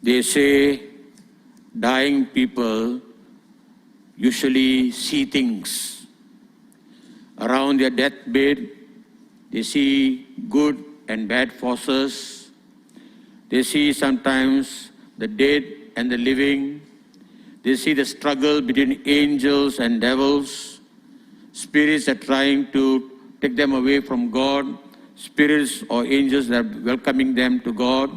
They say dying people usually see things. Around their deathbed, they see good and bad forces. They see sometimes the dead and the living. They see the struggle between angels and devils. Spirits are trying to take them away from God. Spirits or angels that are welcoming them to God.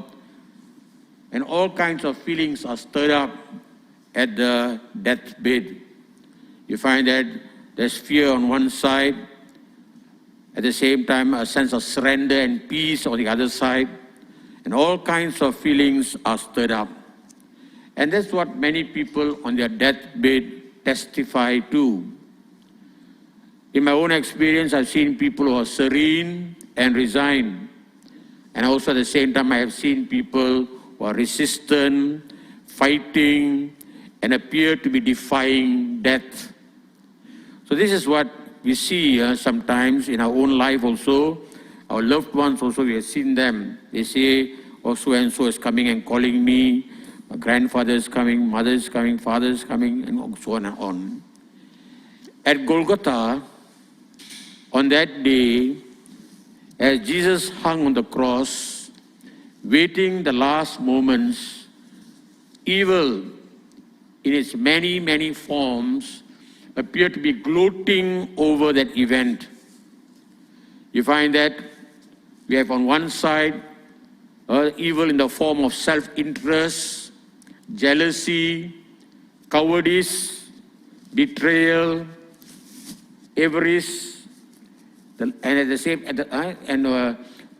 And all kinds of feelings are stirred up at the deathbed. You find that there's fear on one side, at the same time a sense of surrender and peace on the other side, and all kinds of feelings are stirred up. And that's what many people on their deathbed testify to. In my own experience, I've seen people who are serene and resigned. And also at the same time, I have seen people who are resistant, fighting, and appear to be defying death. So this is what we see sometimes in our own life also. Our loved ones also, we have seen them. They say, oh, so-and-so is coming and calling me. My grandfather is coming, mother is coming, father is coming, and so on and on. At Golgotha, on that day, as Jesus hung on the cross, waiting the last moments, evil in its many, many forms appeared to be gloating over that event. You find that we have on one side evil in the form of self-interest, jealousy, cowardice, betrayal, avarice, and at the same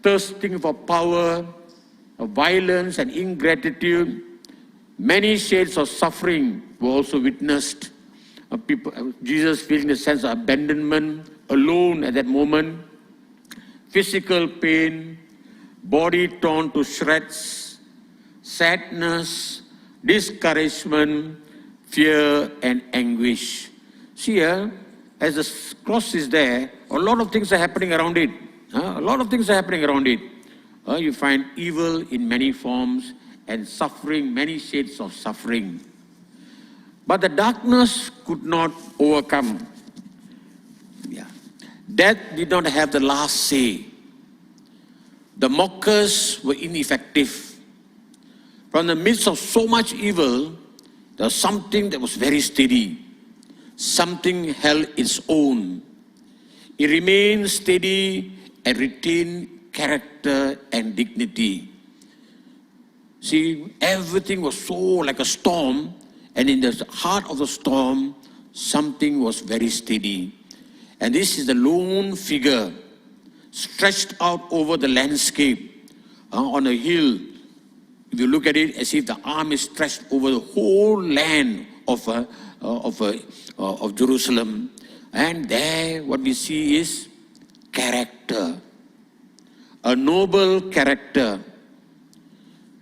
thirsting for power, violence and ingratitude. Many shades of suffering were also witnessed. Jesus feeling a sense of abandonment, alone at that moment, physical pain, body torn to shreds, sadness, discouragement, fear and anguish. See here, as the cross is there, a lot of things are happening around it. A lot of things are happening around it. You find evil in many forms and suffering, many shades of suffering. But the darkness could not overcome. Death did not have the last say. The mockers were ineffective. From the midst of so much evil, there was something that was very steady. Something held its own. It remained steady and retained character and dignity. See, everything was so like a storm, and in the heart of the storm, something was very steady. And this is the lone figure stretched out over the landscape on a hill. If you look at it as if the arm is stretched over the whole land of Jerusalem. And there what we see is character. A noble character.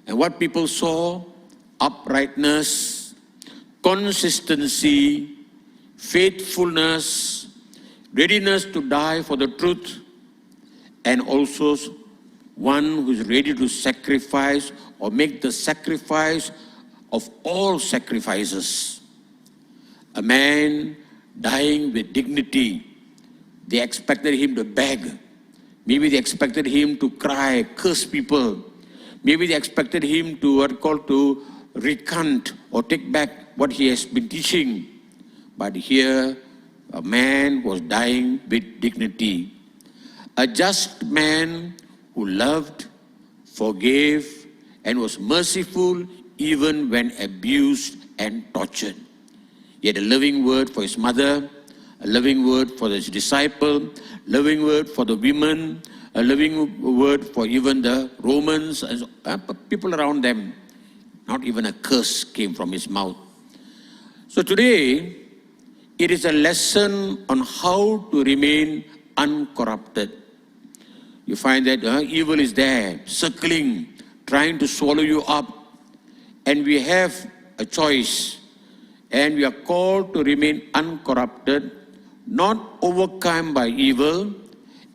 And what people saw, uprightness, consistency, faithfulness, readiness to die for the truth, and also one who is ready to sacrifice or make the sacrifice of all sacrifices. A man dying with dignity. They expected him to beg. Maybe they expected him to cry, curse people. Maybe they expected him to recant or take back what he has been teaching. But here, a man was dying with dignity. A just man who loved, forgave, and was merciful even when abused and tortured. He had a loving word for his mother, a loving word for his disciple, a loving word for the women, a loving word for even the Romans, people around them. Not even a curse came from his mouth. So today, it is a lesson on how to remain uncorrupted. You find that evil is there, circling, trying to swallow you up. And we have a choice. And we are called to remain uncorrupted, not overcome by evil,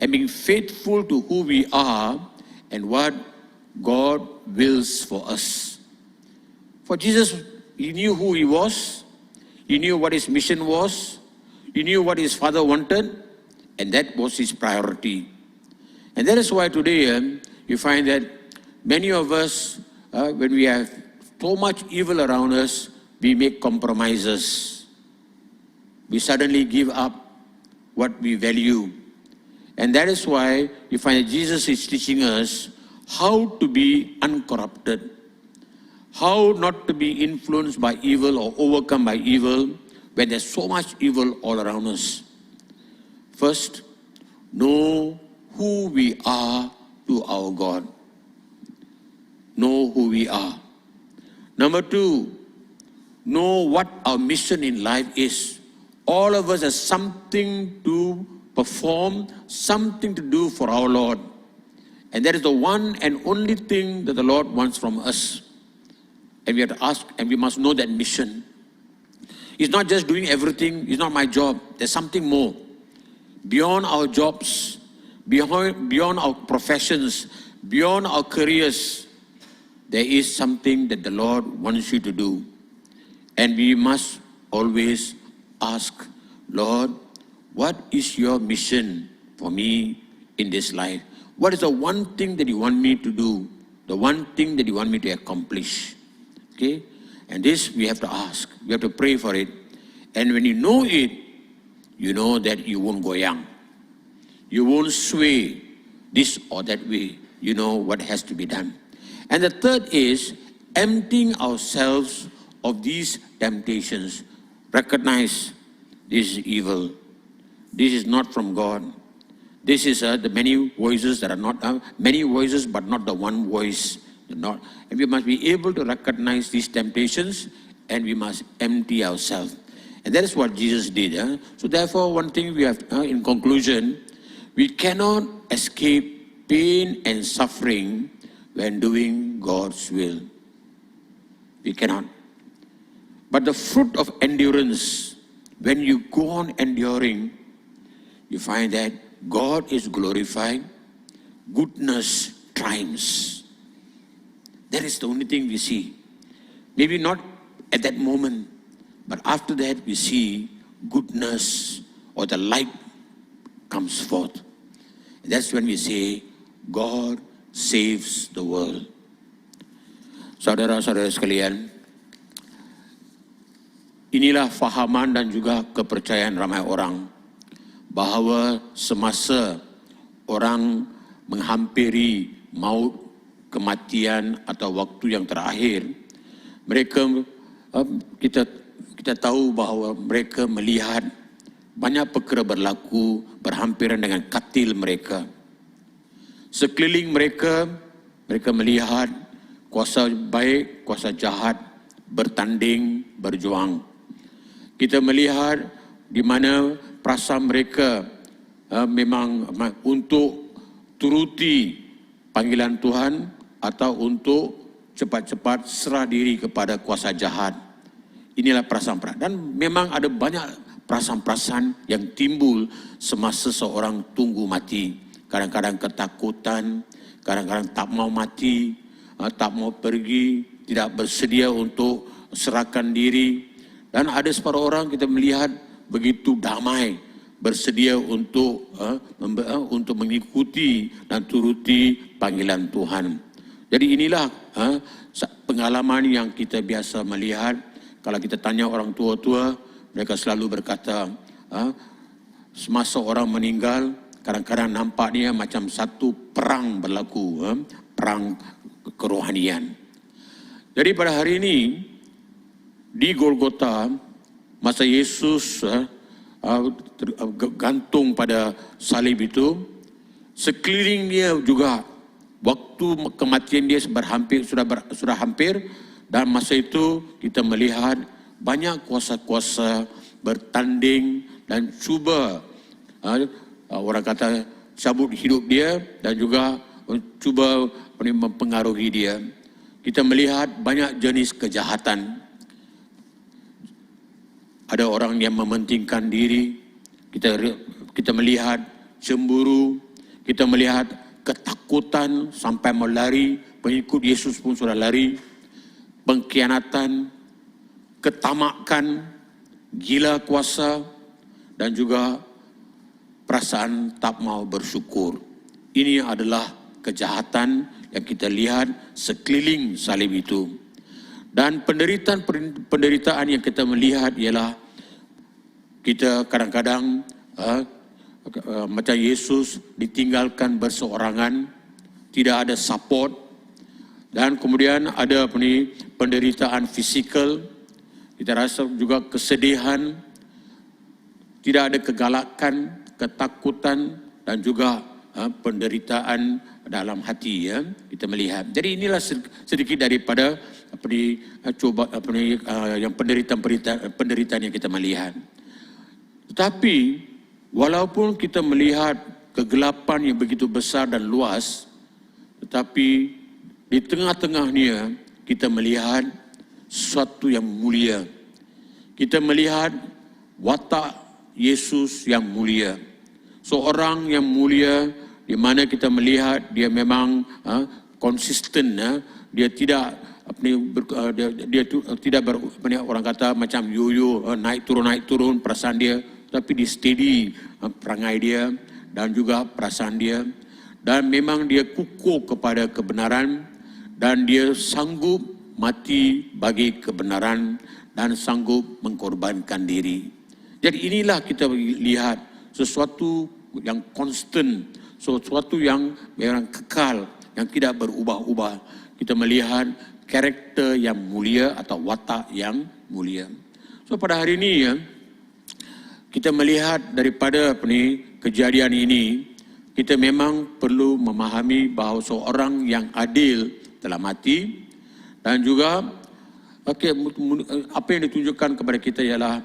and being faithful to who we are and what God wills for us. For Jesus, he knew who he was, he knew what his mission was, he knew what his Father wanted, and that was his priority. And that is why today you find that many of us, when we have so much evil around us, we make compromises. We suddenly give up what we value. And that is why you find that Jesus is teaching us how to be uncorrupted, how not to be influenced by evil or overcome by evil when there's so much evil all around us. First, know who we are to our God. Know who we are. Number two, know what our mission in life is. All of us have something to perform, something to do for our Lord. And that is the one and only thing that the Lord wants from us. And we have to ask, and we must know that mission. It's not just doing everything, it's not my job. There's something more. Beyond our jobs, beyond our professions, beyond our careers, there is something that the Lord wants you to do. And we must always ask, Lord, what is your mission for me in this life? What is the one thing that you want me to do? The one thing that you want me to accomplish? Okay? And this we have to ask. We have to pray for it. And when you know it, you know that you won't go young. You won't sway this or that way. You know what has to be done. And the third is emptying ourselves of these temptations. Recognize this is evil. This is not from God. This is the many voices that are not, many voices but not the one voice. And we must be able to recognize these temptations, and we must empty ourselves. And that is what Jesus did. So therefore, one thing we have, in conclusion, we cannot escape pain and suffering when doing God's will. We cannot. But the fruit of endurance, when you go on enduring, you find that God is glorified, goodness triumphs. That is the only thing we see. Maybe not at that moment, but after that we see goodness, or the light comes forth. That's when we say, God saves the world. Saudara-saudara sekalian, inilah fahaman dan juga kepercayaan ramai orang bahawa semasa orang menghampiri maut, kematian atau waktu yang terakhir, mereka kita tahu bahawa mereka melihat banyak perkara berlaku berhampiran dengan katil mereka. Sekeliling mereka melihat kuasa baik, kuasa jahat bertanding, berjuang. Kita melihat di mana perasaan mereka memang untuk turuti panggilan Tuhan atau untuk cepat-cepat serah diri kepada kuasa jahat. Inilah perasaan-perasaan. Dan memang ada banyak perasaan-perasaan yang timbul semasa seorang tunggu mati. Kadang-kadang ketakutan, kadang-kadang tak mau mati, tak mau pergi, tidak bersedia untuk serahkan diri. Dan ada separuh orang kita melihat begitu damai, bersedia untuk mengikuti dan turuti panggilan Tuhan. Jadi inilah pengalaman yang kita biasa melihat. Kalau kita tanya orang tua-tua, mereka selalu berkata, semasa orang meninggal, kadang-kadang nampaknya macam satu perang berlaku, perang kerohanian. Jadi pada hari ini, di Golgota, masa Yesus gantung pada salib itu, sekelilingnya juga waktu kematian dia sudah hampir, dan masa itu kita melihat banyak kuasa-kuasa bertanding dan cuba orang kata cabut hidup dia dan juga cuba mempengaruhi dia. Kita melihat banyak jenis kejahatan. Ada orang yang mementingkan diri, kita melihat cemburu, kita melihat ketakutan sampai melari, pengikut Yesus pun sudah lari. pengkhianatan, ketamakan, gila kuasa, dan juga perasaan tak mau bersyukur. Ini adalah kejahatan yang kita lihat sekeliling salib itu. Dan penderitaan yang kita melihat ialah kita kadang-kadang macam Yesus ditinggalkan berseorangan, tidak ada support, dan kemudian ada penderitaan fisikal, kita rasa juga kesedihan, tidak ada kegalakan, ketakutan, dan juga penderitaan dalam hati, ya, kita melihat. Jadi inilah sedikit daripada yang penderitaan yang kita melihat. Tetapi walaupun kita melihat kegelapan yang begitu besar dan luas, tetapi di tengah-tengahnya kita melihat sesuatu yang mulia. Kita melihat watak Yesus yang mulia. Seorang yang mulia di mana kita melihat dia memang konsisten, dia tidak orang kata macam yoyo, naik turun perasaan dia, tapi dia steady perangai dia dan juga perasaan dia, dan memang dia kukuh kepada kebenaran dan dia sanggup mati bagi kebenaran dan sanggup mengorbankan diri. Jadi inilah kita lihat sesuatu yang konstan, sesuatu yang memang kekal, yang tidak berubah-ubah. Kita melihat karakter yang mulia atau watak yang mulia. So pada hari ini, ya, kita melihat daripada kejadian ini, kita memang perlu memahami bahawa seorang yang adil telah mati, dan juga apa yang ditunjukkan kepada kita ialah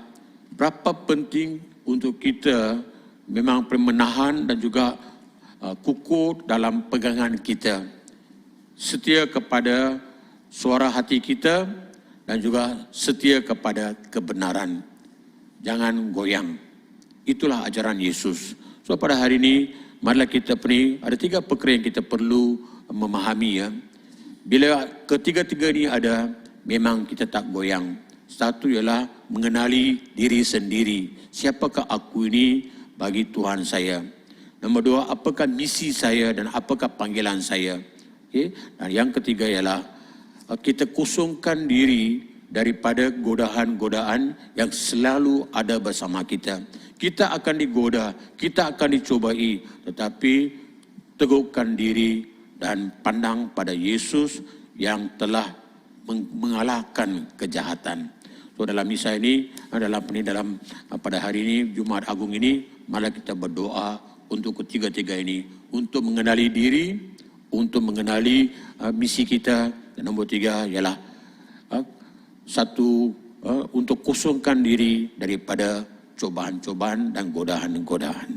berapa penting untuk kita memang menahan dan juga kukuh dalam pegangan kita, setia kepada suara hati kita, dan juga setia kepada kebenaran. Jangan goyang. Itulah ajaran Yesus. So pada hari ini, marilah kita ada 3 perkara yang kita perlu memahami, ya. Bila ketiga-tiga ini ada, memang kita tak goyang. Satu ialah mengenali diri sendiri. Siapakah aku ini bagi Tuhan saya? Nombor 2, apakah misi saya dan apakah panggilan saya? Okay? Dan yang ketiga ialah kita kosongkan diri daripada godaan-godaan yang selalu ada bersama kita. Kita akan digoda, kita akan dicobai, tetapi teguhkan diri dan pandang pada Yesus yang telah mengalahkan kejahatan. So dalam misa ini, dalam pada hari ini, Jumaat Agung ini, malah kita berdoa untuk ketiga-tiga ini, untuk mengenali diri, untuk mengenali misi kita, dan nombor 3 ialah untuk kosongkan diri daripada cobaan-cobaan dan godaan-godaan.